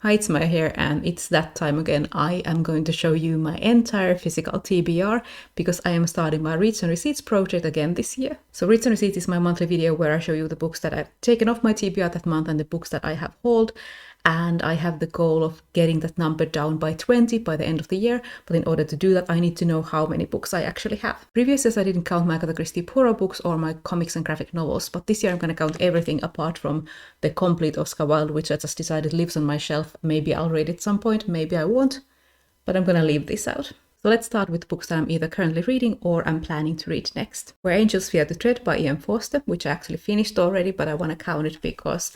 Hi, it's Maya here, and it's that time again. I am going to show you my entire physical TBR because I am starting my Reads and Receipts project again this year. So Reads and Receipts is my monthly video where I show you the books that I've taken off my TBR that month and the books that I have hauled. And I have the goal of getting that number down by 20 by the end of the year. But in order to do that, I need to know how many books I actually have. Previous years, I didn't count my Agatha Christie Poirot books or my comics and graphic novels. But this year, I'm going to count everything apart from the complete Oscar Wilde, which I just decided lives on my shelf. Maybe I'll read it at some point, maybe I won't. But I'm going to leave this out. So let's start with books that I'm either currently reading or I'm planning to read next. Where Angels Fear to Tread by Ian Forster, which I actually finished already, but I want to count it because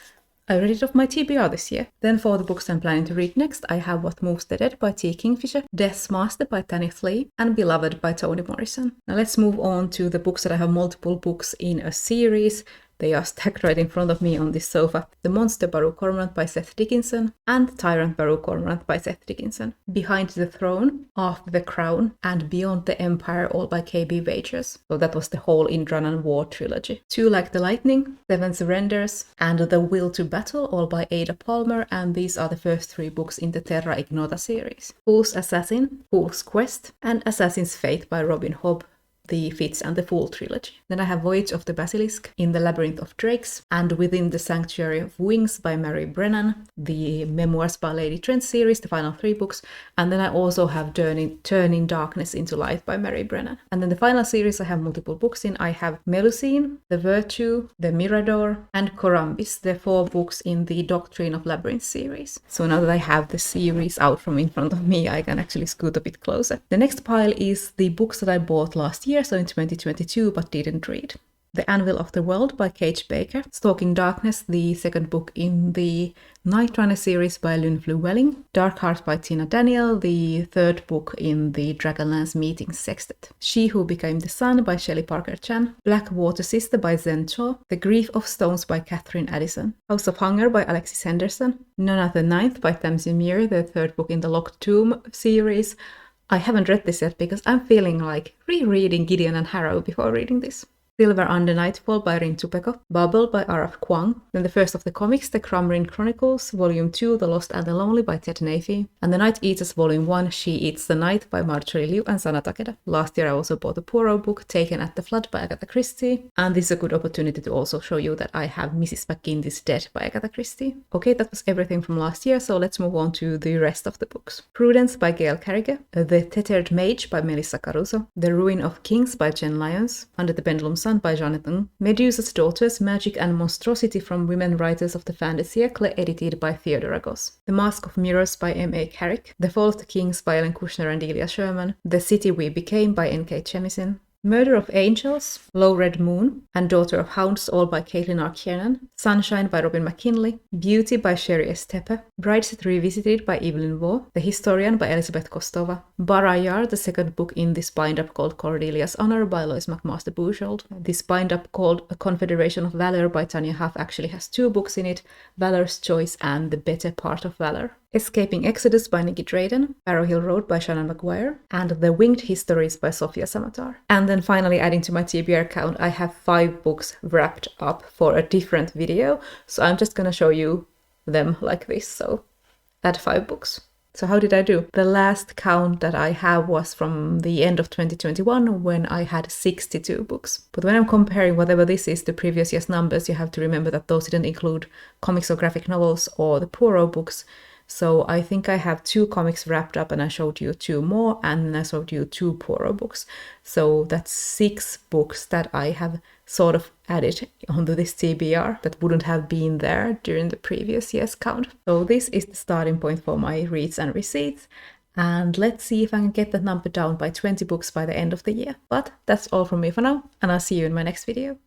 I read it off my TBR this year. Then for the books I'm planning to read next, I have What Moves the Dead by T. Kingfisher, Death's Master by Tanith Lee, and Beloved by Toni Morrison. Now let's move on to the books that I have multiple books in a series. They are stacked right in front of me on this sofa. The Monster Baru Cormorant by Seth Dickinson and Tyrant Baru Cormorant by Seth Dickinson. Behind the Throne, After the Crown, and Beyond the Empire, all by K.B. Wagers. So that was the whole Indranan War trilogy. Two Like the Lightning, Seven Surrenders, and The Will to Battle, all by Ada Palmer, and these are the first three books in the Terra Ignota series. Fool's Assassin, Fool's Quest, and Assassin's Fate by Robin Hobb, the Fitz and the Fool trilogy. Then I have Voyage of the Basilisk, In the Labyrinth of Drakes, and Within the Sanctuary of Wings by Mary Brennan, the Memoirs by Lady Trent series, the final three books, and then I also have Turning Darkness into Light by Mary Brennan. And then the final series I have multiple books in. I have Melusine, The Virtue, The Mirador, and Corambis, the four books in the Doctrine of Labyrinth series. So now that I have the series out from in front of me, I can actually scoot a bit closer. The next pile is the books that I bought last year, so in 2022, but didn't read. The Anvil of the World by Kate Baker, Stalking Darkness, the second book in the Night Runner series by Lynn Llewellyn, Dark Heart by Tina Daniel, the third book in the Dragonlance Meeting Sextet, She Who Became the Sun by Shelley Parker Chan, Black Water Sister by Zen Cho, The Grief of Stones by Catherine Addison, House of Hunger by Alexis Henderson, Nona the Ninth by Tamsin Muir, the third book in the Locked Tomb series. I haven't read this yet because I'm feeling like rereading Gideon and Harrow before reading this. Silver Under Nightfall by Rin Tupeko, Bubble by Araf Kwang, then the first of the comics, The Crumrin Chronicles, Volume 2, The Lost and the Lonely by Ted Nafee, and The Night Eaters Volume 1, She Eats the Night by Marjorie Liu and Sana Takeda. Last year I also bought a Poirot book, Taken at the Flood by Agatha Christie, and this is a good opportunity to also show you that I have Mrs. McGinty's Dead by Agatha Christie. Okay, that was everything from last year, so let's move on to the rest of the books. Prudence by Gail Carriger, The Tethered Mage by Melissa Caruso, The Ruin of Kings by Jen Lyons, Under the Pendulum Sun by Jonathan, Medusa's Daughters, Magic and Monstrosity from Women Writers of the Fin de Siècle, edited by Theodora Goss, The Mask of Mirrors by M.A. Carrick, The Fall of the Kings by Ellen Kushner and Delia Sherman, The City We Became by N.K. Jemisin, Murder of Angels, Low Red Moon, and Daughter of Hounds, all by Caitlin R. Kiernan, Sunshine by Robin McKinley, Beauty by Sherry S. Tepe, Brideshead Revisited by Evelyn Waugh, The Historian by Elizabeth Kostova, Barayar, the second book in this bind-up called Cordelia's Honor by Lois McMaster Bujold. This bind-up called A Confederation of Valor by Tanya Huff actually has two books in it, Valor's Choice and The Better Part of Valor. Escaping Exodus by Nikki Drayden, Barrow Hill Road by Shannon McGuire, and The Winged Histories by Sofia Samatar. And then finally, adding to my TBR count, I have 5 books wrapped up for a different video, so I'm just gonna show you them like this, so add 5 books. So how did I do? The last count that I have was from the end of 2021 when I had 62 books. But when I'm comparing whatever this is to previous year's numbers, you have to remember that those didn't include comics or graphic novels or the Poirot books. So I think I have 2 comics wrapped up and I showed you 2 more and then I showed you 2 Poirot books. So that's 6 books that I have sort of added onto this TBR that wouldn't have been there during the previous year's count. So this is the starting point for my reads and receipts. And let's see if I can get that number down by 20 books by the end of the year. But that's all from me for now, and I'll see you in my next video.